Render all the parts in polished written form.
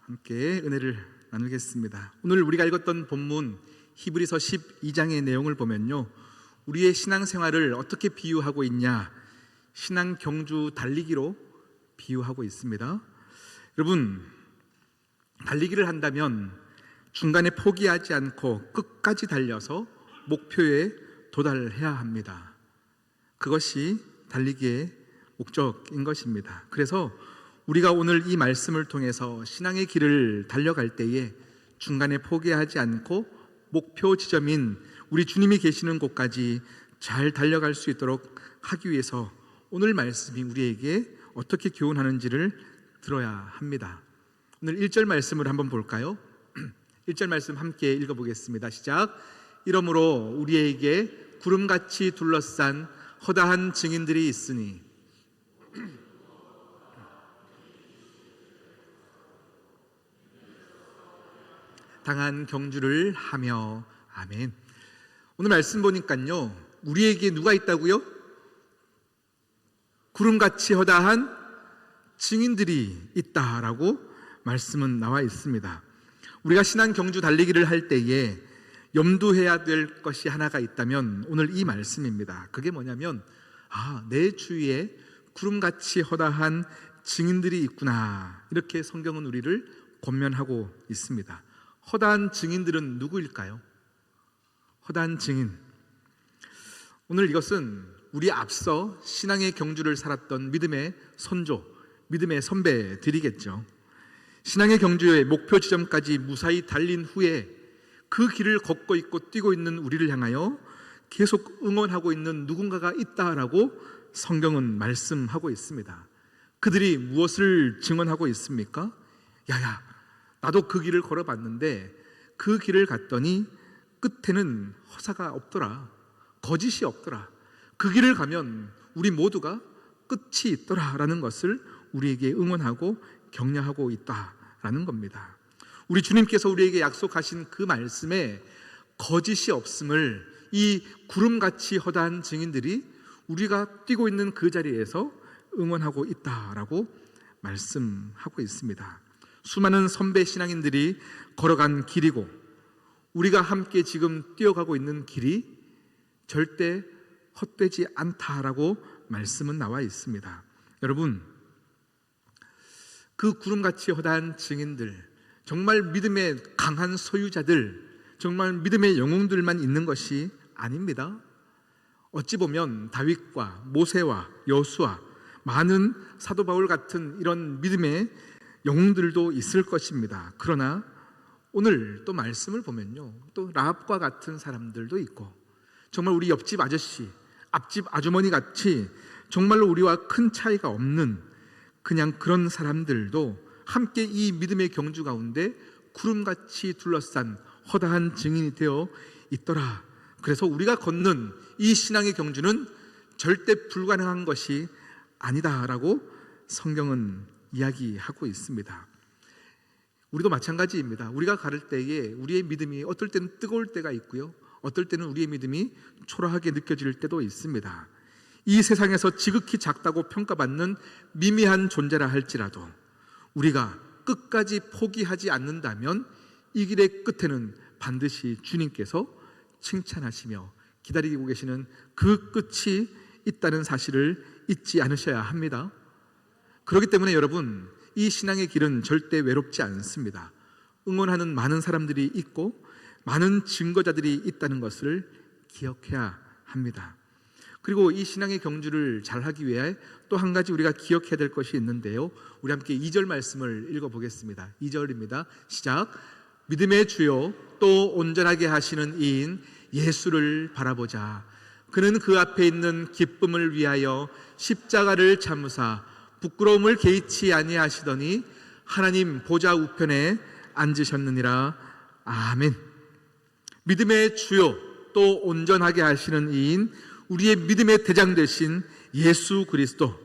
함께 은혜를 나누겠습니다. 오늘 우리가 읽었던 본문 히브리서 12장의 내용을 보면요, 우리의 신앙생활을 어떻게 비유하고 있냐, 신앙 경주 달리기로 비유하고 있습니다. 여러분, 달리기를 한다면 중간에 포기하지 않고 끝까지 달려서 목표에 도달해야 합니다. 그것이 달리기의 목적인 것입니다. 그래서 우리가 오늘 이 말씀을 통해서 신앙의 길을 달려갈 때에 중간에 포기하지 않고 목표 지점인 우리 주님이 계시는 곳까지 잘 달려갈 수 있도록 하기 위해서 오늘 말씀이 우리에게 어떻게 교훈하는지를 들어야 합니다. 오늘 1절 말씀을 한번 볼까요? 1절 말씀 함께 읽어보겠습니다. 시작. 이러므로 우리에게 구름같이 둘러싼 허다한 증인들이 있으니 당한 경주를 하며. 아멘. 오늘 말씀 보니까요, 우리에게 누가 있다고요? 구름같이 허다한 증인들이 있다라고 말씀은 나와 있습니다. 우리가 신앙 경주 달리기를 할 때에 염두해야 될 것이 하나가 있다면 오늘 이 말씀입니다. 그게 뭐냐면, 내 주위에 구름같이 허다한 증인들이 있구나, 이렇게 성경은 우리를 권면하고 있습니다. 허다한 증인들은 누구일까요? 허다한 증인, 오늘 이것은 우리 앞서 신앙의 경주를 살았던 믿음의 선조, 믿음의 선배들이겠죠. 신앙의 경주의 목표 지점까지 무사히 달린 후에 그 길을 걷고 있고 뛰고 있는 우리를 향하여 계속 응원하고 있는 누군가가 있다라고 성경은 말씀하고 있습니다. 그들이 무엇을 증언하고 있습니까? 야야, 나도 그 길을 걸어봤는데 그 길을 갔더니 끝에는 허사가 없더라, 거짓이 없더라, 그 길을 가면 우리 모두가 끝이 있더라 라는 것을 우리에게 응원하고 격려하고 있다라는 겁니다. 우리 주님께서 우리에게 약속하신 그 말씀에 거짓이 없음을 이 구름같이 허다한 증인들이 우리가 뛰고 있는 그 자리에서 응원하고 있다라고 말씀하고 있습니다. 수많은 선배 신앙인들이 걸어간 길이고 우리가 함께 지금 뛰어가고 있는 길이 절대 헛되지 않다라고 말씀은 나와 있습니다. 여러분, 그 구름같이 허다한 증인들, 정말 믿음의 강한 소유자들, 정말 믿음의 영웅들만 있는 것이 아닙니다. 어찌 보면 다윗과 모세와 여호수아, 많은 사도 바울 같은 이런 믿음의 영웅들도 있을 것입니다. 그러나 오늘 또 말씀을 보면요, 또 라합과 같은 사람들도 있고, 정말 우리 옆집 아저씨, 앞집 아주머니 같이 정말로 우리와 큰 차이가 없는 그냥 그런 사람들도 함께 이 믿음의 경주 가운데 구름같이 둘러싼 허다한 증인이 되어 있더라. 그래서 우리가 걷는 이 신앙의 경주는 절대 불가능한 것이 아니다라고 성경은 이야기하고 있습니다. 우리도 마찬가지입니다. 우리가 가를 때에 우리의 믿음이 어떨 때는 뜨거울 때가 있고요, 어떨 때는 우리의 믿음이 초라하게 느껴질 때도 있습니다. 이 세상에서 지극히 작다고 평가받는 미미한 존재라 할지라도 우리가 끝까지 포기하지 않는다면 이 길의 끝에는 반드시 주님께서 칭찬하시며 기다리고 계시는 그 끝이 있다는 사실을 잊지 않으셔야 합니다. 그렇기 때문에 여러분, 이 신앙의 길은 절대 외롭지 않습니다. 응원하는 많은 사람들이 있고 많은 증거자들이 있다는 것을 기억해야 합니다. 그리고 이 신앙의 경주를 잘하기 위해 또 한 가지 우리가 기억해야 될 것이 있는데요, 우리 함께 2절 말씀을 읽어보겠습니다. 2절입니다. 시작. 믿음의 주요 또 온전하게 하시는 이인 예수를 바라보자. 그는 그 앞에 있는 기쁨을 위하여 십자가를 참으사 부끄러움을 개의치 아니하시더니 하나님 보좌 우편에 앉으셨느니라. 아멘. 믿음의 주요 또 온전하게 하시는 이인 우리의 믿음의 대장 되신 예수 그리스도,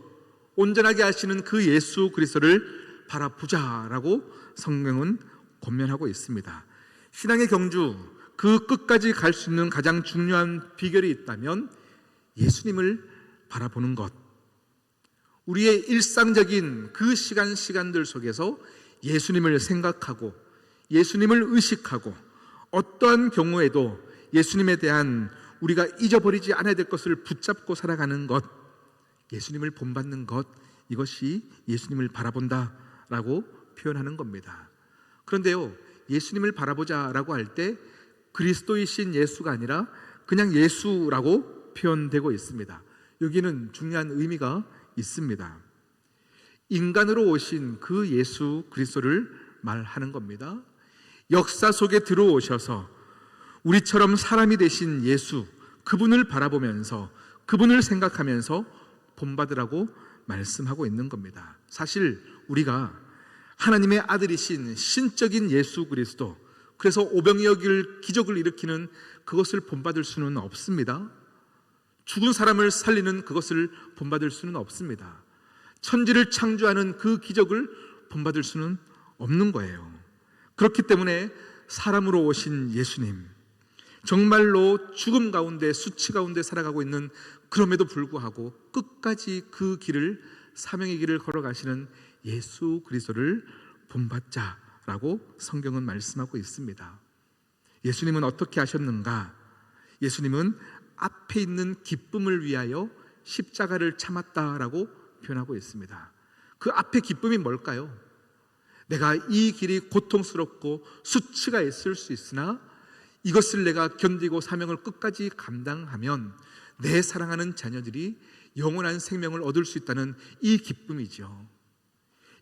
온전하게 하시는 그 예수 그리스도를 바라보자라고 성경은 권면하고 있습니다. 신앙의 경주 그 끝까지 갈 수 있는 가장 중요한 비결이 있다면 예수님을 바라보는 것, 우리의 일상적인 그 시간들 속에서 예수님을 생각하고 예수님을 의식하고 어떠한 경우에도 예수님에 대한 우리가 잊어버리지 않아야 될 것을 붙잡고 살아가는 것, 예수님을 본받는 것, 이것이 예수님을 바라본다라고 표현하는 겁니다. 그런데요, 예수님을 바라보자라고 할 때 그리스도이신 예수가 아니라 그냥 예수라고 표현되고 있습니다. 여기는 중요한 의미가 있습니다. 인간으로 오신 그 예수 그리스도를 말하는 겁니다. 역사 속에 들어오셔서 우리처럼 사람이 되신 예수, 그분을 바라보면서 그분을 생각하면서 본받으라고 말씀하고 있는 겁니다. 사실 우리가 하나님의 아들이신 신적인 예수 그리스도, 그래서 오병이어 기적을 일으키는 그것을 본받을 수는 없습니다. 죽은 사람을 살리는 그것을 본받을 수는 없습니다. 천지를 창조하는 그 기적을 본받을 수는 없는 거예요. 그렇기 때문에 사람으로 오신 예수님, 정말로 죽음 가운데 수치 가운데 살아가고 있는, 그럼에도 불구하고 끝까지 그 길을, 사명의 길을 걸어가시는 예수 그리스도를 본받자라고 성경은 말씀하고 있습니다. 예수님은 어떻게 하셨는가? 예수님은 앞에 있는 기쁨을 위하여 십자가를 참았다라고 표현하고 있습니다. 그 앞에 기쁨이 뭘까요? 내가 이 길이 고통스럽고 수치가 있을 수 있으나 이것을 내가 견디고 사명을 끝까지 감당하면 내 사랑하는 자녀들이 영원한 생명을 얻을 수 있다는 이 기쁨이죠.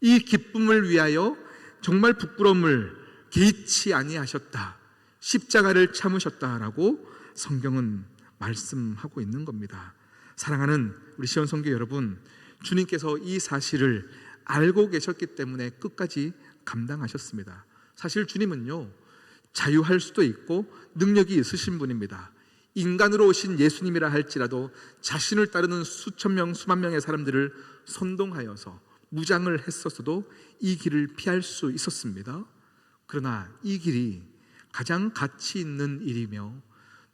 이 기쁨을 위하여 정말 부끄러움을 개의치 아니하셨다, 십자가를 참으셨다라고 성경은 말씀하고 있는 겁니다. 사랑하는 우리 시온성교 여러분, 주님께서 이 사실을 알고 계셨기 때문에 끝까지 감당하셨습니다. 사실 주님은요, 자유할 수도 있고 능력이 있으신 분입니다. 인간으로 오신 예수님이라 할지라도 자신을 따르는 수천 명, 수만 명의 사람들을 선동하여서 무장을 했었어도 이 길을 피할 수 있었습니다. 그러나 이 길이 가장 가치 있는 일이며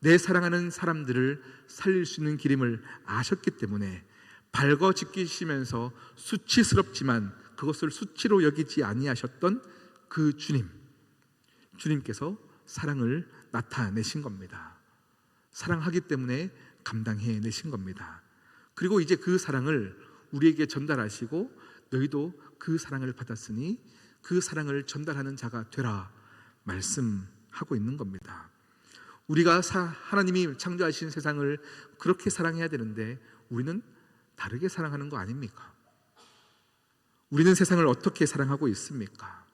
내 사랑하는 사람들을 살릴 수 있는 길임을 아셨기 때문에 발거 지키시면서 수치스럽지만 그것을 수치로 여기지 아니하셨던 그 주님께서 사랑을 나타내신 겁니다. 사랑하기 때문에 감당해내신 겁니다. 그리고 이제 그 사랑을 우리에게 전달하시고 너희도 그 사랑을 받았으니 그 사랑을 전달하는 자가 되라 말씀하고 있는 겁니다. 우리가 하나님이 창조하신 세상을 그렇게 사랑해야 되는데 우리는 다르게 사랑하는 거 아닙니까? 우리는 세상을 어떻게 사랑하고 있습니까?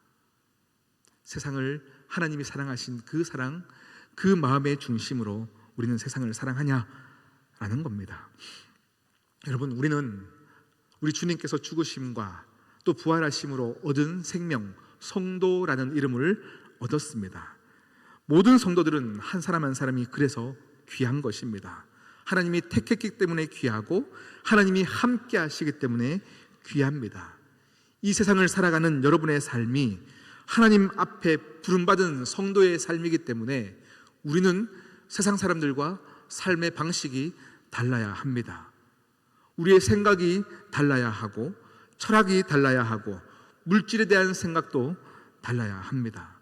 세상을 하나님이 사랑하신 그 사랑, 그 마음의 중심으로 우리는 세상을 사랑하냐라는 겁니다. 여러분, 우리는 우리 주님께서 죽으심과 또 부활하심으로 얻은 생명, 성도라는 이름을 얻었습니다. 모든 성도들은 한 사람 한 사람이 그래서 귀한 것입니다. 하나님이 택했기 때문에 귀하고 하나님이 함께 하시기 때문에 귀합니다. 이 세상을 살아가는 여러분의 삶이 하나님 앞에 부름받은 성도의 삶이기 때문에 우리는 세상 사람들과 삶의 방식이 달라야 합니다. 우리의 생각이 달라야 하고 철학이 달라야 하고 물질에 대한 생각도 달라야 합니다.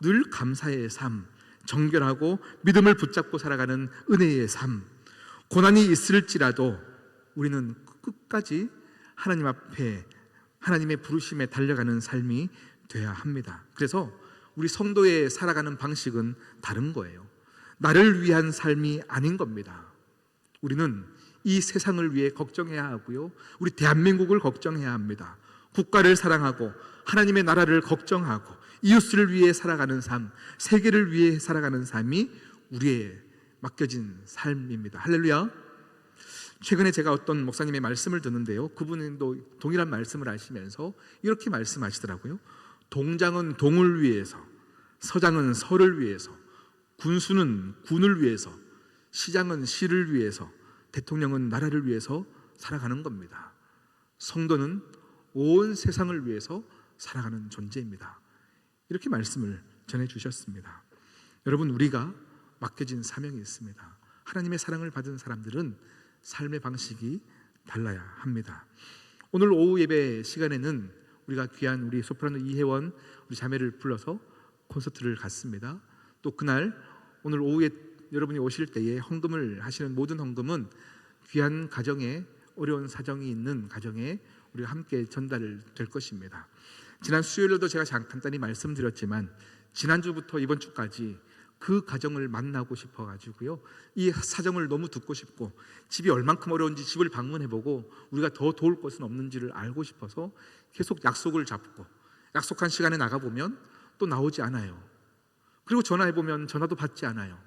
늘 감사의 삶, 정결하고 믿음을 붙잡고 살아가는 은혜의 삶, 고난이 있을지라도 우리는 끝까지 하나님 앞에 하나님의 부르심에 달려가는 삶이 돼야 합니다. 그래서 우리 성도의 살아가는 방식은 다른 거예요. 나를 위한 삶이 아닌 겁니다. 우리는 이 세상을 위해 걱정해야 하고요, 우리 대한민국을 걱정해야 합니다. 국가를 사랑하고 하나님의 나라를 걱정하고 이웃을 위해 살아가는 삶, 세계를 위해 살아가는 삶이 우리의 맡겨진 삶입니다. 할렐루야. 최근에 제가 어떤 목사님의 말씀을 듣는데요, 그분도 동일한 말씀을 하시면서 이렇게 말씀하시더라고요. 동장은 동을 위해서, 서장은 서를 위해서, 군수는 군을 위해서, 시장은 시를 위해서, 대통령은 나라를 위해서 살아가는 겁니다. 성도는 온 세상을 위해서 살아가는 존재입니다. 이렇게 말씀을 전해주셨습니다. 여러분, 우리가 맡겨진 사명이 있습니다. 하나님의 사랑을 받은 사람들은 삶의 방식이 달라야 합니다. 오늘 오후 예배 시간에는 우리가 귀한 우리 소프라노 이혜원 우리 자매를 불러서 콘서트를 갔습니다. 또 그날 오늘 오후에 여러분이 오실 때에 헌금을 하시는 모든 헌금은 귀한 가정에 어려운 사정이 있는 가정에 우리가 함께 전달될 것입니다. 지난 수요일에도 제가 간단히 말씀드렸지만 지난주부터 이번 주까지 그 가정을 만나고 싶어가지고요, 이 사정을 너무 듣고 싶고 집이 얼만큼 어려운지 집을 방문해보고 우리가 더 도울 것은 없는지를 알고 싶어서 계속 약속을 잡고 약속한 시간에 나가보면 또 나오지 않아요. 그리고 전화해보면 전화도 받지 않아요.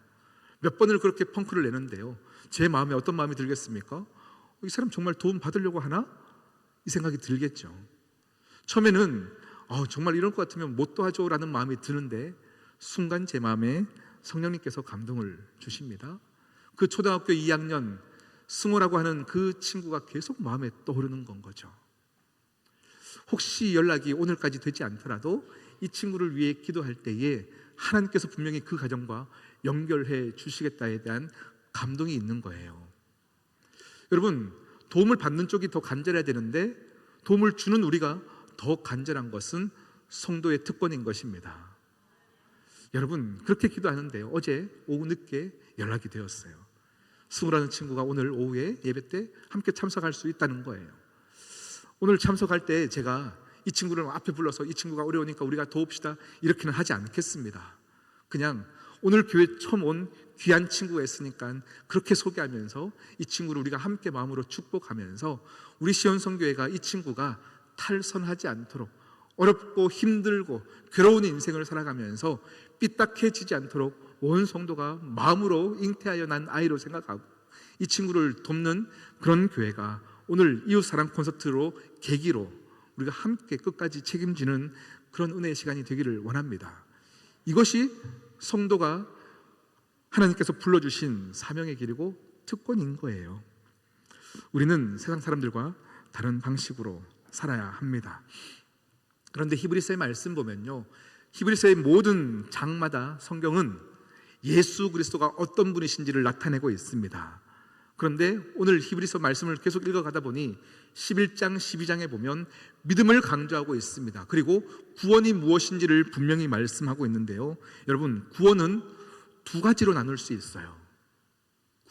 몇 번을 그렇게 펑크를 내는데요, 제 마음에 어떤 마음이 들겠습니까? 이 사람 정말 도움 받으려고 하나? 이 생각이 들겠죠. 처음에는 정말 이럴 것 같으면 못 도와줘 라는 마음이 드는데 순간 제 마음에 성령님께서 감동을 주십니다. 그 초등학교 2학년 승호라고 하는 그 친구가 계속 마음에 떠오르는 건 거죠. 혹시 연락이 오늘까지 되지 않더라도 이 친구를 위해 기도할 때에 하나님께서 분명히 그 가정과 연결해 주시겠다에 대한 감동이 있는 거예요. 여러분, 도움을 받는 쪽이 더 간절해야 되는데 도움을 주는 우리가 더 간절한 것은 성도의 특권인 것입니다. 여러분, 그렇게 기도하는데요, 어제 오후 늦게 연락이 되었어요. 승우라는 친구가 오늘 오후에 예배 때 함께 참석할 수 있다는 거예요. 오늘 참석할 때 제가 이 친구를 앞에 불러서 이 친구가 어려우니까 우리가 도웁시다 이렇게는 하지 않겠습니다. 그냥 오늘 교회 처음 온 귀한 친구가 있으니까 그렇게 소개하면서 이 친구를 우리가 함께 마음으로 축복하면서 우리 시온성교회가 이 친구가 탈선하지 않도록 어렵고 힘들고 괴로운 인생을 살아가면서 삐딱해지지 않도록 온 성도가 마음으로 잉태하여 난 아이로 생각하고 이 친구를 돕는 그런 교회가 오늘 이웃사랑 콘서트로 계기로 우리가 함께 끝까지 책임지는 그런 은혜의 시간이 되기를 원합니다. 이것이 성도가 하나님께서 불러주신 사명의 길이고 특권인 거예요. 우리는 세상 사람들과 다른 방식으로 살아야 합니다. 그런데 히브리서의 말씀 보면요, 히브리서의 모든 장마다 성경은 예수 그리스도가 어떤 분이신지를 나타내고 있습니다. 그런데 오늘 히브리서 말씀을 계속 읽어가다 보니 11장, 12장에 보면 믿음을 강조하고 있습니다. 그리고 구원이 무엇인지를 분명히 말씀하고 있는데요, 여러분, 구원은 두 가지로 나눌 수 있어요.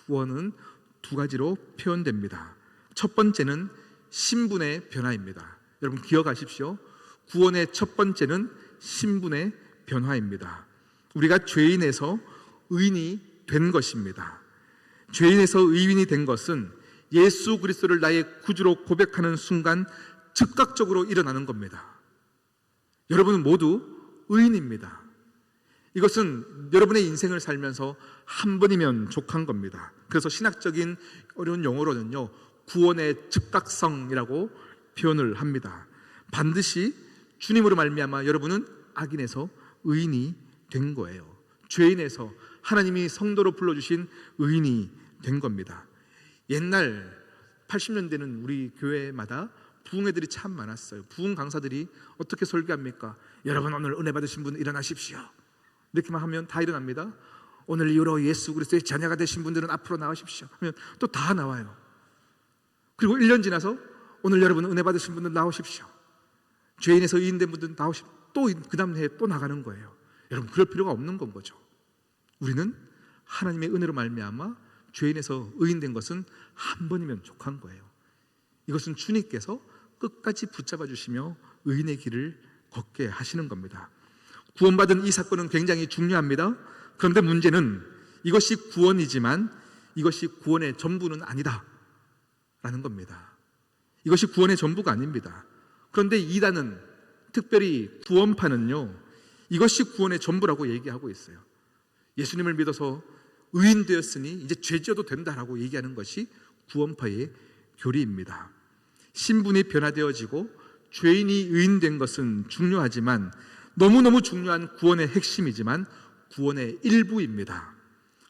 구원은 두 가지로 표현됩니다. 첫 번째는 신분의 변화입니다. 여러분 기억하십시오. 구원의 첫 번째는 신분의 변화입니다. 우리가 죄인에서 의인이 된 것입니다. 죄인에서 의인이 된 것은 예수 그리스도를 나의 구주로 고백하는 순간 즉각적으로 일어나는 겁니다. 여러분은 모두 의인입니다. 이것은 여러분의 인생을 살면서 한 번이면 족한 겁니다. 그래서 신학적인 어려운 용어로는요, 구원의 즉각성이라고 표현을 합니다. 반드시 주님으로 말미암아 여러분은 악인에서 의인이 된 거예요. 죄인에서 하나님이 성도로 불러주신 의인이 된 겁니다. 옛날 80년대는 우리 교회마다 부흥회들이 참 많았어요. 부흥 강사들이 어떻게 설교합니까? 여러분 오늘 은혜 받으신 분 일어나십시오. 이렇게만 하면 다 일어납니다. 오늘 이후로 예수 그리스도의 자녀가 되신 분들은 앞으로 나오십시오 하면 또 다 나와요. 그리고 1년 지나서 오늘 여러분 은혜 받으신 분들 나오십시오. 죄인에서 의인된 분들 나오십시오. 또 그 다음 해에 또 나가는 거예요. 여러분 그럴 필요가 없는 건 거죠. 우리는 하나님의 은혜로 말미암아 죄인에서 의인된 것은 한 번이면 족한 거예요. 이것은 주님께서 끝까지 붙잡아 주시며 의인의 길을 걷게 하시는 겁니다. 구원받은 이 사건은 굉장히 중요합니다. 그런데 문제는 이것이 구원이지만 이것이 구원의 전부는 아니다 라는 겁니다. 이것이 구원의 전부가 아닙니다. 그런데 이단은, 특별히 구원파는요, 이것이 구원의 전부라고 얘기하고 있어요. 예수님을 믿어서 의인 되었으니 이제 죄 지어도 된다라고 얘기하는 것이 구원파의 교리입니다. 신분이 변화되어지고 죄인이 의인된 것은 중요하지만 너무너무 중요한 구원의 핵심이지만 구원의 일부입니다.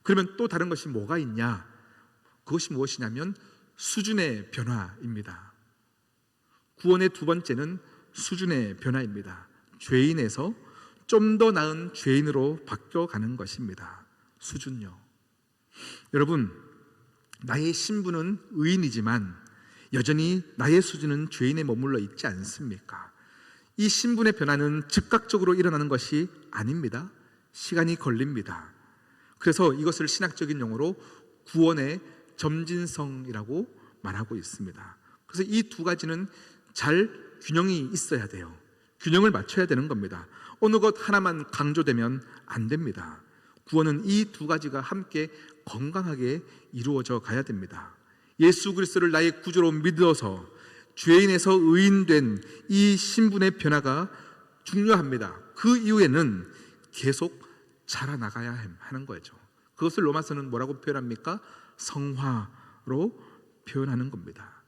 그러면 또 다른 것이 뭐가 있냐? 그것이 무엇이냐면 수준의 변화입니다. 구원의 두 번째는 수준의 변화입니다. 죄인에서 좀 더 나은 죄인으로 바뀌어가는 것입니다. 수준요. 여러분, 나의 신분은 의인이지만 여전히 나의 수준은 죄인에 머물러 있지 않습니까? 이 신분의 변화는 즉각적으로 일어나는 것이 아닙니다. 시간이 걸립니다. 그래서 이것을 신학적인 용어로 구원의 점진성이라고 말하고 있습니다. 그래서 이 두 가지는 잘 균형이 있어야 돼요. 균형을 맞춰야 되는 겁니다. 어느 것 하나만 강조되면 안 됩니다. 구원은 이 두 가지가 함께 건강하게 이루어져 가야 됩니다. 예수 그리스도를 나의 구주로 믿어서 죄인에서 의인된 이 신분의 변화가 중요합니다. 그 이후에는 계속 자라나가야 하는 거죠. 그것을 로마서는 뭐라고 표현합니까? 성화로 표현하는 겁니다.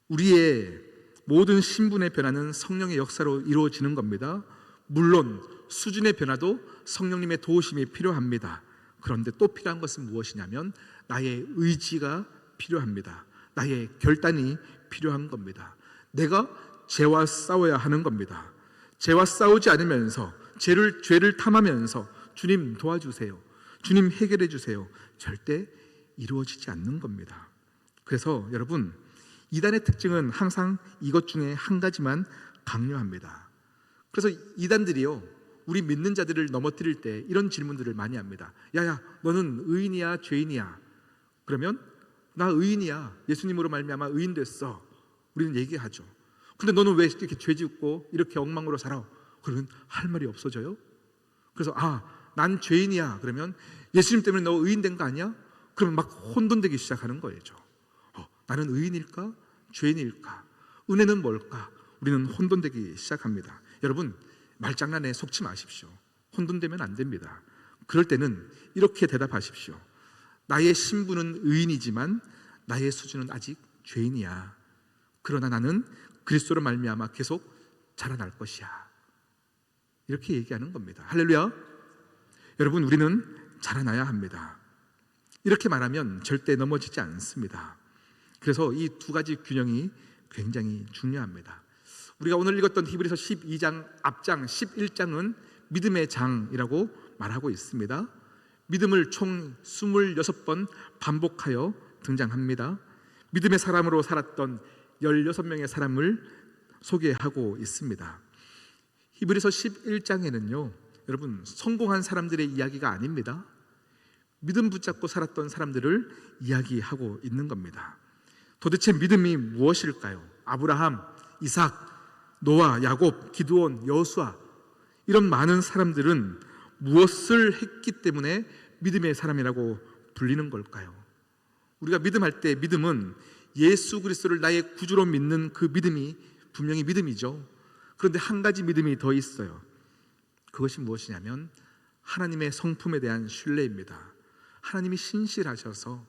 우리의 모든 신분의 변화는 성령의 역사로 이루어지는 겁니다. 물론 수준의 변화도 성령님의 도우심이 필요합니다. 그런데 또 필요한 것은 무엇이냐면 나의 의지가 필요합니다. 나의 결단이 필요한 겁니다. 내가 죄와 싸워야 하는 겁니다. 죄와 싸우지 않으면서 죄를 탐하면서 주님 도와주세요, 주님 해결해 주세요, 절대 이루어지지 않는 겁니다. 그래서 여러분, 이단의 특징은 항상 이것 중에 한 가지만 강요합니다. 그래서 이단들이요, 우리 믿는 자들을 넘어뜨릴 때 이런 질문들을 많이 합니다. 야야, 너는 의인이야 죄인이야? 그러면 나 의인이야, 예수님으로 말미암아 의인 됐어, 우리는 얘기하죠. 근데 너는 왜 이렇게 죄 짓고 이렇게 엉망으로 살아? 그러면 할 말이 없어져요. 그래서 난 죄인이야. 그러면 예수님 때문에 너 의인 된 거 아니야? 그러면 막 혼돈되기 시작하는 거예요. 나는 의인일까? 죄인일까? 은혜는 뭘까? 우리는 혼돈되기 시작합니다. 여러분, 말장난에 속지 마십시오. 혼돈되면 안 됩니다. 그럴 때는 이렇게 대답하십시오. 나의 신분은 의인이지만 나의 수준은 아직 죄인이야. 그러나 나는 그리스도로 말미암아 계속 자라날 것이야. 이렇게 얘기하는 겁니다. 할렐루야. 여러분, 우리는 자라나야 합니다. 이렇게 말하면 절대 넘어지지 않습니다. 그래서 이 두 가지 균형이 굉장히 중요합니다. 우리가 오늘 읽었던 히브리서 12장 앞장 11장은 믿음의 장이라고 말하고 있습니다. 믿음을 총 26번 반복하여 등장합니다. 믿음의 사람으로 살았던 16명의 사람을 소개하고 있습니다. 히브리서 11장에는요, 여러분, 성공한 사람들의 이야기가 아닙니다. 믿음 붙잡고 살았던 사람들을 이야기하고 있는 겁니다. 도대체 믿음이 무엇일까요? 아브라함, 이삭, 노아, 야곱, 기드온, 여호수아, 이런 많은 사람들은 무엇을 했기 때문에 믿음의 사람이라고 불리는 걸까요? 우리가 믿음할 때 믿음은 예수 그리스도를 나의 구주로 믿는 그 믿음이 분명히 믿음이죠. 그런데 한 가지 믿음이 더 있어요. 그것이 무엇이냐면 하나님의 성품에 대한 신뢰입니다. 하나님이 신실하셔서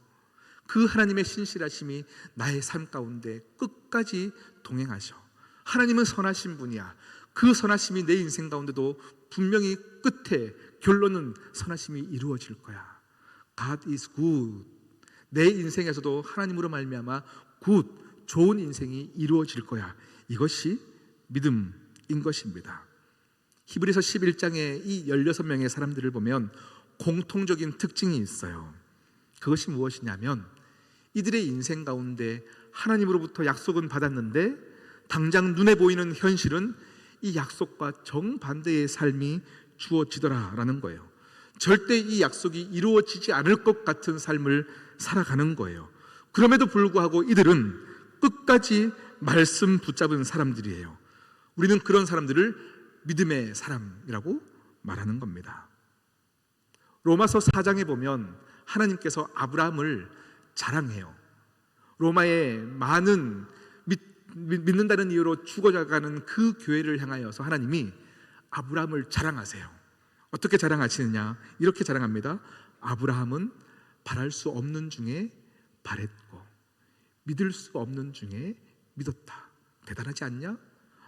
그 하나님의 신실하심이 나의 삶 가운데 끝까지 동행하셔. 하나님은 선하신 분이야. 그 선하심이 내 인생 가운데도 분명히 끝에 결론은 선하심이 이루어질 거야. God is good. 내 인생에서도 하나님으로 말미암아 good, 좋은 인생이 이루어질 거야. 이것이 믿음인 것입니다. 히브리서 11장의 이 16명의 사람들을 보면 공통적인 특징이 있어요. 그것이 무엇이냐면 이들의 인생 가운데 하나님으로부터 약속은 받았는데 당장 눈에 보이는 현실은 이 약속과 정반대의 삶이 주어지더라라는 거예요. 절대 이 약속이 이루어지지 않을 것 같은 삶을 살아가는 거예요. 그럼에도 불구하고 이들은 끝까지 말씀 붙잡은 사람들이에요. 우리는 그런 사람들을 믿음의 사람이라고 말하는 겁니다. 로마서 4장에 보면 하나님께서 아브라함을 자랑해요. 로마의 많은 믿는다는 이유로 죽어가는 그 교회를 향하여서 하나님이 아브라함을 자랑하세요. 어떻게 자랑하시느냐? 이렇게 자랑합니다. 아브라함은 바랄 수 없는 중에 바랬고 믿을 수 없는 중에 믿었다. 대단하지 않냐?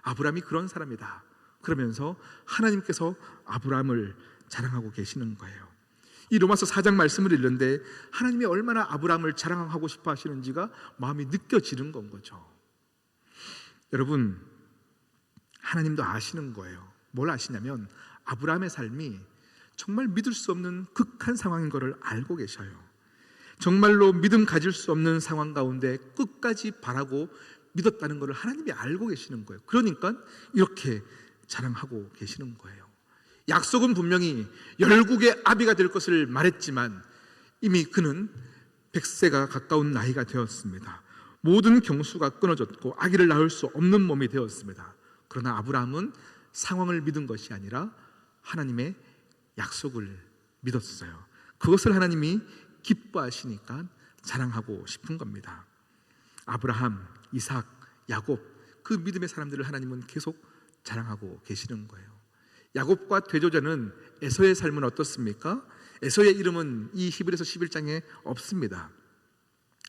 아브라함이 그런 사람이다. 그러면서 하나님께서 아브라함을 자랑하고 계시는 거예요. 이 로마서 4장 말씀을 읽는데 하나님이 얼마나 아브라함을 자랑하고 싶어 하시는지가 마음이 느껴지는 건 거죠. 여러분, 하나님도 아시는 거예요. 뭘 아시냐면 아브라함의 삶이 정말 믿을 수 없는 극한 상황인 것을 알고 계셔요. 정말로 믿음 가질 수 없는 상황 가운데 끝까지 바라고 믿었다는 것을 하나님이 알고 계시는 거예요. 그러니까 이렇게 자랑하고 계시는 거예요. 약속은 분명히 열국의 아비가 될 것을 말했지만 이미 그는 100세가 가까운 나이가 되었습니다. 모든 경수가 끊어졌고 아기를 낳을 수 없는 몸이 되었습니다. 그러나 아브라함은 상황을 믿은 것이 아니라 하나님의 약속을 믿었어요. 그것을 하나님이 기뻐하시니까 자랑하고 싶은 겁니다. 아브라함, 이삭, 야곱, 그 믿음의 사람들을 하나님은 계속 자랑하고 계시는 거예요. 야곱과 대조자는 에서의 삶은 어떻습니까? 에서의 이름은 이 히브리서 11장에 없습니다.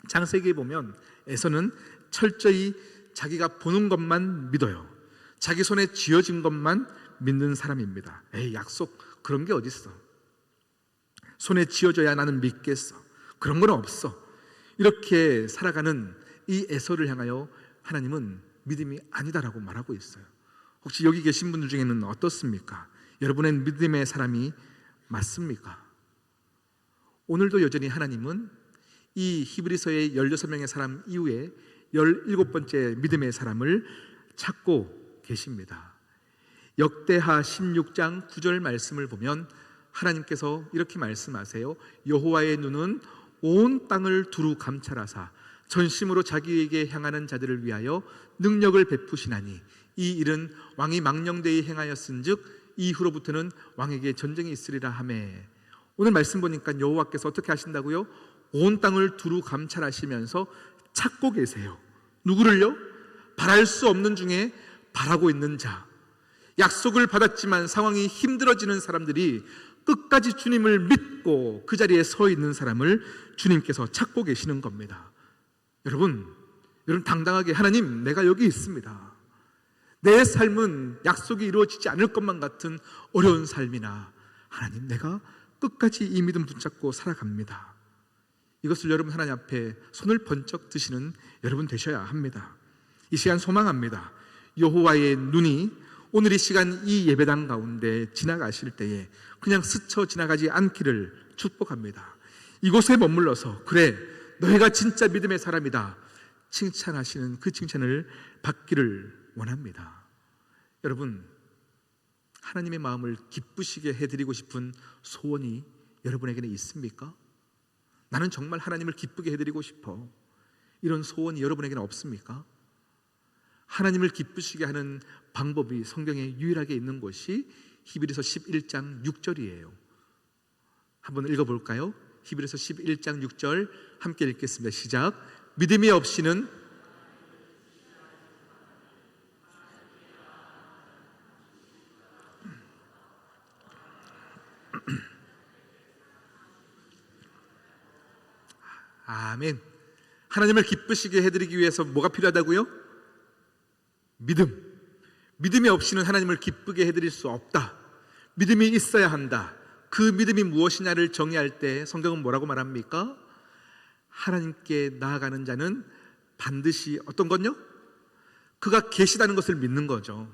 창세기에 보면 에서는 철저히 자기가 보는 것만 믿어요. 자기 손에 쥐어진 것만 믿는 사람입니다. 에이, 약속 그런 게 어딨어. 손에 쥐어져야 나는 믿겠어. 그런 건 없어. 이렇게 살아가는 이 에서를 향하여 하나님은 믿음이 아니다라고 말하고 있어요. 혹시 여기 계신 분들 중에는 어떻습니까? 여러분의 믿음의 사람이 맞습니까? 오늘도 여전히 하나님은 이 히브리서의 16명의 사람 이후에 17번째 믿음의 사람을 찾고 계십니다. 역대하 16장 9절 말씀을 보면 하나님께서 이렇게 말씀하세요. 여호와의 눈은 온 땅을 두루 감찰하사 전심으로 자기에게 향하는 자들을 위하여 능력을 베푸시나니 이 일은 왕이 망령되이 행하였은즉 이후로부터는 왕에게 전쟁이 있으리라 하매. 오늘 말씀 보니까 여호와께서 어떻게 하신다고요? 온 땅을 두루 감찰하시면서 찾고 계세요. 누구를요? 바랄 수 없는 중에 바라고 있는 자, 약속을 받았지만 상황이 힘들어지는 사람들이 끝까지 주님을 믿고 그 자리에 서 있는 사람을 주님께서 찾고 계시는 겁니다. 여러분 당당하게 하나님, 내가 여기 있습니다. 내 삶은 약속이 이루어지지 않을 것만 같은 어려운 삶이나 하나님, 내가 끝까지 이 믿음 붙잡고 살아갑니다. 이것을 여러분 하나님 앞에 손을 번쩍 드시는 여러분 되셔야 합니다. 이 시간 소망합니다. 여호와의 눈이 오늘 이 시간 이 예배당 가운데 지나가실 때에 그냥 스쳐 지나가지 않기를 축복합니다. 이곳에 머물러서 그래, 너희가 진짜 믿음의 사람이다 칭찬하시는 그 칭찬을 받기를 원합니다. 여러분, 하나님의 마음을 기쁘시게 해드리고 싶은 소원이 여러분에게는 있습니까? 나는 정말 하나님을 기쁘게 해드리고 싶어, 이런 소원이 여러분에게는 없습니까? 하나님을 기쁘시게 하는 방법이 성경에 유일하게 있는 것이 히브리서 11장 6절이에요. 한번 읽어볼까요? 히브리서 11장 6절 함께 읽겠습니다. 시작. 믿음이 없이는 아멘. 하나님을 기쁘시게 해드리기 위해서 뭐가 필요하다고요? 믿음. 믿음이 없이는 하나님을 기쁘게 해드릴 수 없다. 믿음이 있어야 한다. 그 믿음이 무엇이냐를 정의할 때 성경은 뭐라고 말합니까? 하나님께 나아가는 자는 반드시 어떤 건요? 그가 계시다는 것을 믿는 거죠.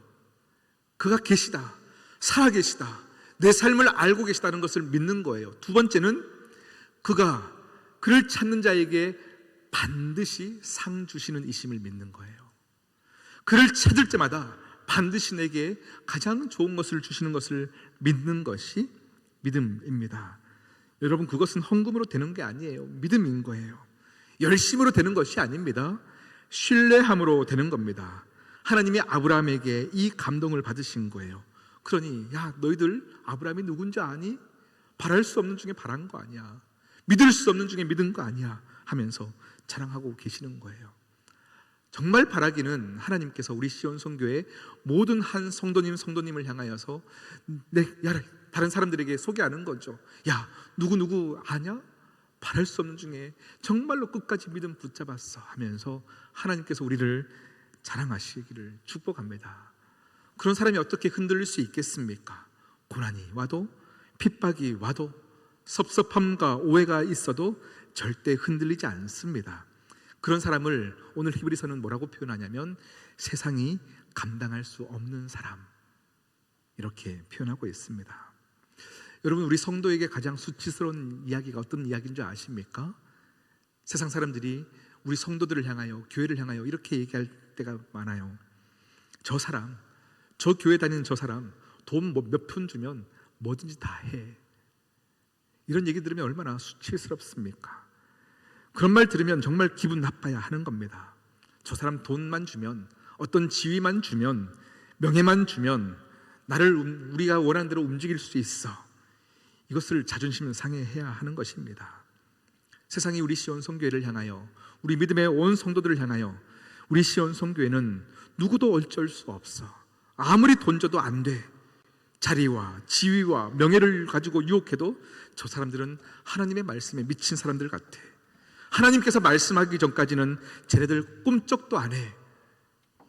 그가 계시다, 살아계시다, 내 삶을 알고 계시다는 것을 믿는 거예요. 두 번째는 그가 그를 찾는 자에게 반드시 상 주시는 이심을 믿는 거예요. 그를 찾을 때마다 반드시 내게 가장 좋은 것을 주시는 것을 믿는 것이 믿음입니다. 여러분, 그것은 헌금으로 되는 게 아니에요. 믿음인 거예요. 열심으로 되는 것이 아닙니다. 신뢰함으로 되는 겁니다. 하나님이 아브라함에게 이 감동을 받으신 거예요. 그러니 야, 너희들 아브라함이 누군지 아니? 바랄 수 없는 중에 바란 거 아니야, 믿을 수 없는 중에 믿은 거 아니야 하면서 자랑하고 계시는 거예요. 정말 바라기는 하나님께서 우리 시온 선교회 모든 한 성도님을 향하여서 다른 사람들에게 소개하는 거죠. 야, 누구 아냐? 바랄 수 없는 중에 정말로 끝까지 믿음 붙잡았어 하면서 하나님께서 우리를 자랑하시기를 축복합니다. 그런 사람이 어떻게 흔들릴 수 있겠습니까? 고난이 와도, 핍박이 와도, 섭섭함과 오해가 있어도 절대 흔들리지 않습니다. 그런 사람을 오늘 히브리서는 뭐라고 표현하냐면 세상이 감당할 수 없는 사람, 이렇게 표현하고 있습니다. 여러분, 우리 성도에게 가장 수치스러운 이야기가 어떤 이야기인 줄 아십니까? 세상 사람들이 우리 성도들을 향하여, 교회를 향하여 이렇게 얘기할 때가 많아요. 저 사람, 저 교회 다니는 저 사람 돈 몇 푼 주면 뭐든지 다 해. 이런 얘기 들으면 얼마나 수치스럽습니까? 그런 말 들으면 정말 기분 나빠야 하는 겁니다. 저 사람 돈만 주면, 어떤 지위만 주면, 명예만 주면 나를 우리가 원하는 대로 움직일 수 있어. 이것을 자존심 상해해야 하는 것입니다. 세상이 우리 시온 성교회를 향하여, 우리 믿음의 온 성도들을 향하여, 우리 시온 성교회는 누구도 어쩔 수 없어, 아무리 돈 줘도 안 돼, 자리와 지위와 명예를 가지고 유혹해도 저 사람들은 하나님의 말씀에 미친 사람들 같아. 하나님께서 말씀하기 전까지는 쟤네들 꿈쩍도 안 해.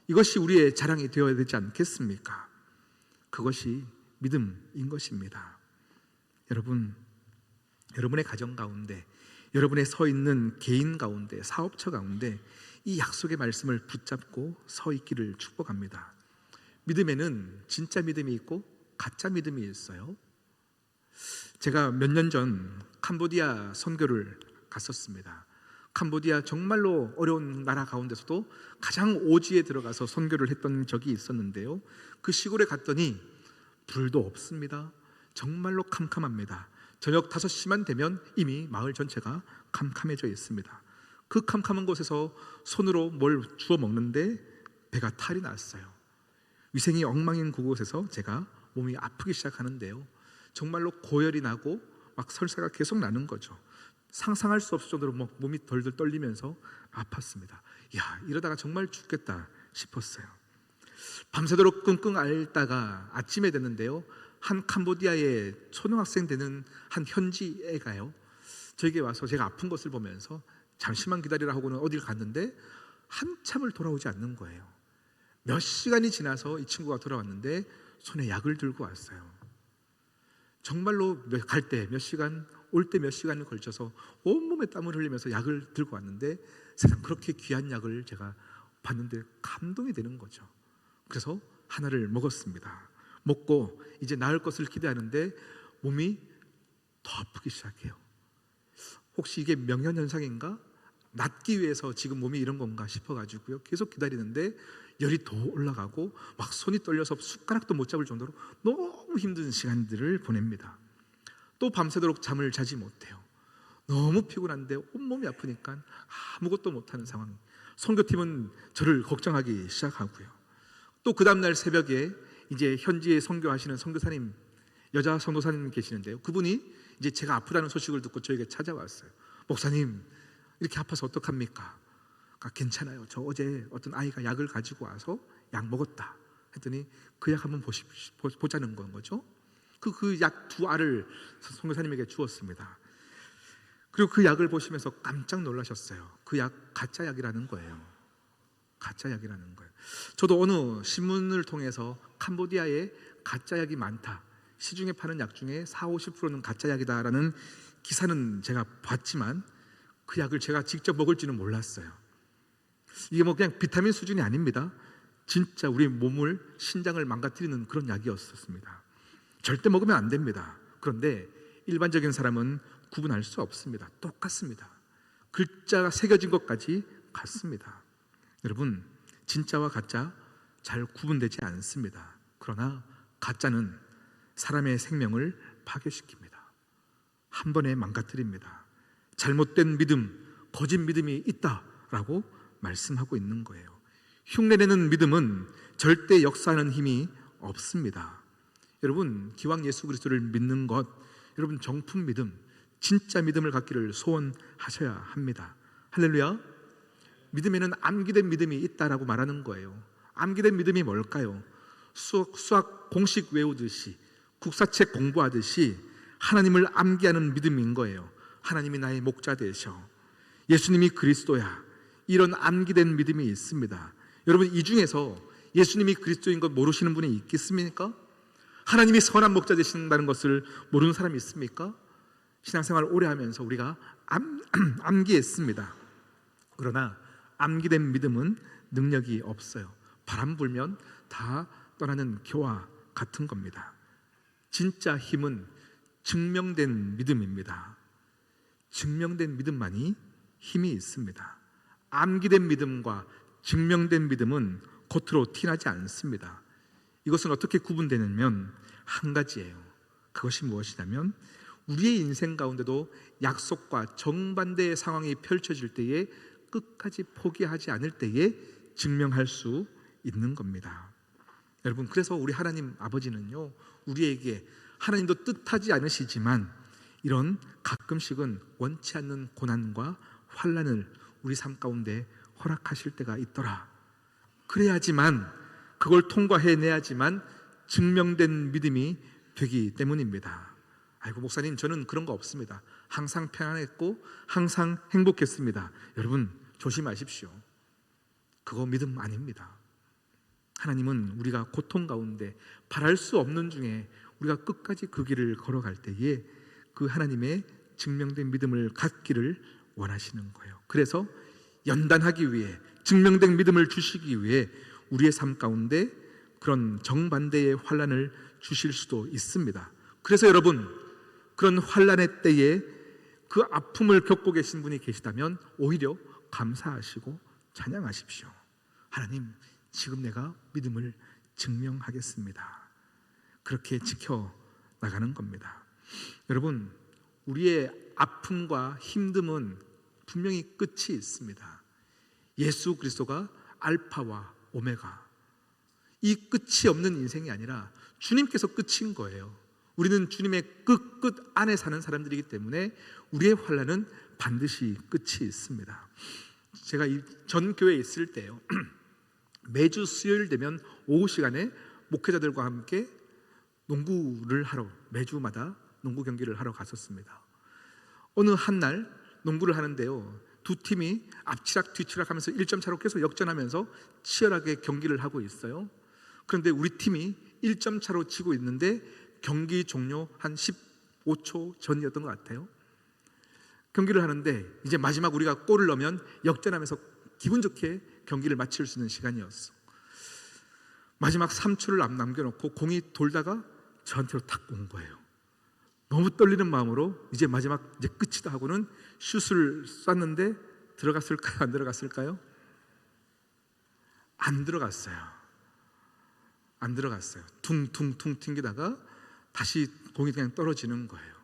이것이 우리의 자랑이 되어야 되지 않겠습니까? 그것이 믿음인 것입니다. 여러분, 여러분의 가정 가운데, 여러분의 서 있는 개인 가운데, 사업처 가운데 이 약속의 말씀을 붙잡고 서 있기를 축복합니다. 믿음에는 진짜 믿음이 있고 가짜 믿음이 있어요. 제가 몇 년 전 캄보디아 선교를 갔었습니다. 캄보디아 정말로 어려운 나라 가운데서도 가장 오지에 들어가서 선교를 했던 적이 있었는데요, 그 시골에 갔더니 불도 없습니다. 정말로 캄캄합니다. 저녁 5시만 되면 이미 마을 전체가 캄캄해져 있습니다. 그 캄캄한 곳에서 손으로 뭘 주워 먹는데 배가 탈이 났어요. 위생이 엉망인 그곳에서 제가 몸이 아프기 시작하는데요, 정말로 고열이 나고 막 설사가 계속 나는 거죠. 상상할 수 없을 정도로 몸이 덜덜 떨리면서 아팠습니다. 야, 이러다가 정말 죽겠다 싶었어요. 밤새도록 끙끙 앓다가 아침에 됐는데요, 한 캄보디아의 초등학생 되는 한 현지 애가요, 저에게 와서 제가 아픈 것을 보면서 잠시만 기다리라 하고는 어딜 갔는데 한참을 돌아오지 않는 거예요. 몇 시간이 지나서 이 친구가 돌아왔는데 손에 약을 들고 왔어요. 정말로 갈 때 몇 시간, 올 때 몇 시간을 걸쳐서 온몸에 땀을 흘리면서 약을 들고 왔는데 세상 그렇게 귀한 약을 제가 봤는데 감동이 되는 거죠. 그래서 하나를 먹었습니다. 먹고 이제 나을 것을 기대하는데 몸이 더 아프기 시작해요. 혹시 이게 명현현상인가? 낫기 위해서 지금 몸이 이런 건가 싶어가지고요, 계속 기다리는데 열이 더 올라가고 막 손이 떨려서 숟가락도 못 잡을 정도로 너무 힘든 시간들을 보냅니다. 또 밤새도록 잠을 자지 못해요. 너무 피곤한데 온몸이 아프니까 아무것도 못하는 상황. 선교팀은 저를 걱정하기 시작하고요. 또 그 다음날 새벽에 이제 현지에 선교하시는 선교사님, 여자 선교사님 계시는데요, 그분이 이제 제가 아프다는 소식을 듣고 저에게 찾아왔어요. 목사님, 이렇게 아파서 어떡합니까? 괜찮아요. 저 어제 어떤 아이가 약을 가지고 와서 약 먹었다 했더니 그 약 한번 보자는 건 거죠. 그 약 2알을 선교사님에게 주었습니다. 그리고 그 약을 보시면서 깜짝 놀라셨어요. 그 약 가짜 약이라는 거예요. 가짜 약이라는 거예요. 저도 어느 신문을 통해서 캄보디아에 가짜 약이 많다, 시중에 파는 약 중에 40~50%는 가짜 약이다라는 기사는 제가 봤지만 그 약을 제가 직접 먹을지는 몰랐어요. 이게 뭐 그냥 비타민 수준이 아닙니다. 진짜 우리 몸을, 신장을 망가뜨리는 그런 약이었습니다. 절대 먹으면 안 됩니다. 그런데 일반적인 사람은 구분할 수 없습니다. 똑같습니다. 글자가 새겨진 것까지 같습니다. 여러분, 진짜와 가짜 잘 구분되지 않습니다. 그러나 가짜는 사람의 생명을 파괴시킵니다. 한 번에 망가뜨립니다. 잘못된 믿음, 거짓 믿음이 있다라고 말씀하고 있는 거예요. 흉내내는 믿음은 절대 역사하는 힘이 없습니다. 여러분, 기왕 예수 그리스도를 믿는 것, 여러분 정품 믿음, 진짜 믿음을 갖기를 소원하셔야 합니다. 할렐루야. 믿음에는 암기된 믿음이 있다라고 말하는 거예요. 암기된 믿음이 뭘까요? 수학 공식 외우듯이, 국사책 공부하듯이 하나님을 암기하는 믿음인 거예요. 하나님이 나의 목자 되셔, 예수님이 그리스도야, 이런 암기된 믿음이 있습니다. 여러분, 이 중에서 예수님이 그리스도인 것 모르시는 분이 있겠습니까? 하나님이 선한 목자 되신다는 것을 모르는 사람이 있습니까? 신앙생활 오래 하면서 우리가 암기했습니다. 그러나 암기된 믿음은 능력이 없어요. 바람 불면 다 떠나는 교와 같은 겁니다. 진짜 힘은 증명된 믿음입니다. 증명된 믿음만이 힘이 있습니다. 암기된 믿음과 증명된 믿음은 겉으로 티나지 않습니다. 이것은 어떻게 구분되냐면 한 가지예요. 그것이 무엇이냐면 우리의 인생 가운데도 약속과 정반대의 상황이 펼쳐질 때에 끝까지 포기하지 않을 때에 증명할 수 있는 겁니다. 여러분, 그래서 우리 하나님 아버지는요, 우리에게 하나님도 뜻하지 않으시지만 이런 가끔씩은 원치 않는 고난과 환난을 우리 삶 가운데 허락하실 때가 있더라. 그래야지만, 그걸 통과해내야지만 증명된 믿음이 되기 때문입니다. 아이고 목사님, 저는 그런 거 없습니다. 항상 평안했고 항상 행복했습니다. 여러분 조심하십시오. 그거 믿음 아닙니다. 하나님은 우리가 고통 가운데 바랄 수 없는 중에 우리가 끝까지 그 길을 걸어갈 때에 그 하나님의 증명된 믿음을 갖기를 원하시는 거예요. 그래서 연단하기 위해, 증명된 믿음을 주시기 위해 우리의 삶 가운데 그런 정반대의 환난을 주실 수도 있습니다. 그래서 여러분, 그런 환난의 때에 그 아픔을 겪고 계신 분이 계시다면 오히려 감사하시고 찬양하십시오. 하나님, 지금 내가 믿음을 증명하겠습니다. 그렇게 지켜나가는 겁니다. 여러분, 우리의 아픔과 힘듦은 분명히 끝이 있습니다. 예수 그리스도가 알파와 오메가, 이 끝이 없는 인생이 아니라 주님께서 끝인 거예요. 우리는 주님의 끝 안에 사는 사람들이기 때문에 우리의 환난은 반드시 끝이 있습니다. 제가 전 교회에 있을 때요, 매주 수요일 되면 오후 시간에 목회자들과 함께 농구를 하러, 매주마다 농구 경기를 하러 갔었습니다. 어느 한 날 농구를 하는데요, 두 팀이 앞치락 뒤치락 하면서 1점 차로 계속 역전하면서 치열하게 경기를 하고 있어요. 그런데 우리 팀이 1점 차로 지고 있는데 경기 종료 한 15초 전이었던 것 같아요. 경기를 하는데 이제 마지막 우리가 골을 넣으면 역전하면서 기분 좋게 경기를 마칠 수 있는 시간이었어. 마지막 3초를 남겨놓고 공이 돌다가 저한테로 탁 온 거예요. 너무 떨리는 마음으로 이제 마지막, 이제 끝이다 하고는 슛을 쐈는데 들어갔을까요? 안 들어갔을까요? 안 들어갔어요. 안 들어갔어요. 퉁퉁퉁 튕기다가 다시 공이 그냥 떨어지는 거예요.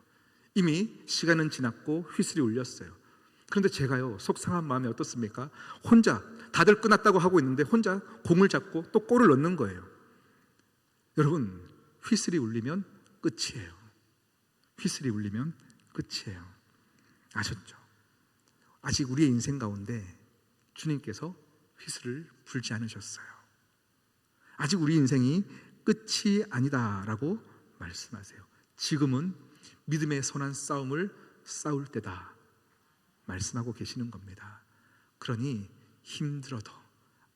이미 시간은 지났고 휘슬이 울렸어요. 그런데 제가요, 속상한 마음이 어떻습니까? 혼자 다들 끝났다고 하고 있는데 혼자 공을 잡고 또 골을 넣는 거예요. 여러분, 휘슬이 울리면 끝이에요. 휘슬이 울리면 끝이에요. 아셨죠? 아직 우리의 인생 가운데 주님께서 휘슬을 불지 않으셨어요. 아직 우리 인생이 끝이 아니다라고 말씀하세요. 지금은 믿음의 선한 싸움을 싸울 때다 말씀하고 계시는 겁니다. 그러니 힘들어도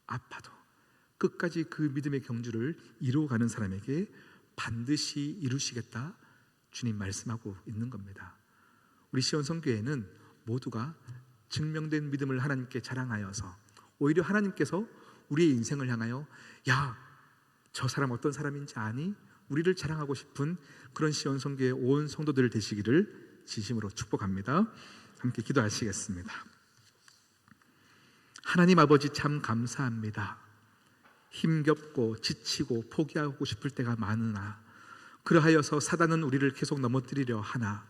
아파도 끝까지 그 믿음의 경주를 이루어가는 사람에게 반드시 이루시겠다 주님 말씀하고 있는 겁니다. 우리 시온성교회는 모두가 증명된 믿음을 하나님께 자랑하여서 오히려 하나님께서 우리의 인생을 향하여 야, 저 사람 어떤 사람인지 아니? 우리를 자랑하고 싶은 그런 시온성교회 온 성도들 되시기를 진심으로 축복합니다. 함께 기도하시겠습니다. 하나님 아버지, 참 감사합니다. 힘겹고 지치고 포기하고 싶을 때가 많으나 그러하여서 사단은 우리를 계속 넘어뜨리려 하나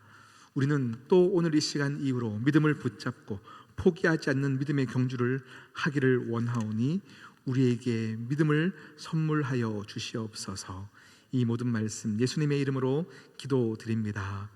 우리는 또 오늘 이 시간 이후로 믿음을 붙잡고 포기하지 않는 믿음의 경주를 하기를 원하오니 우리에게 믿음을 선물하여 주시옵소서. 이 모든 말씀 예수님의 이름으로 기도드립니다.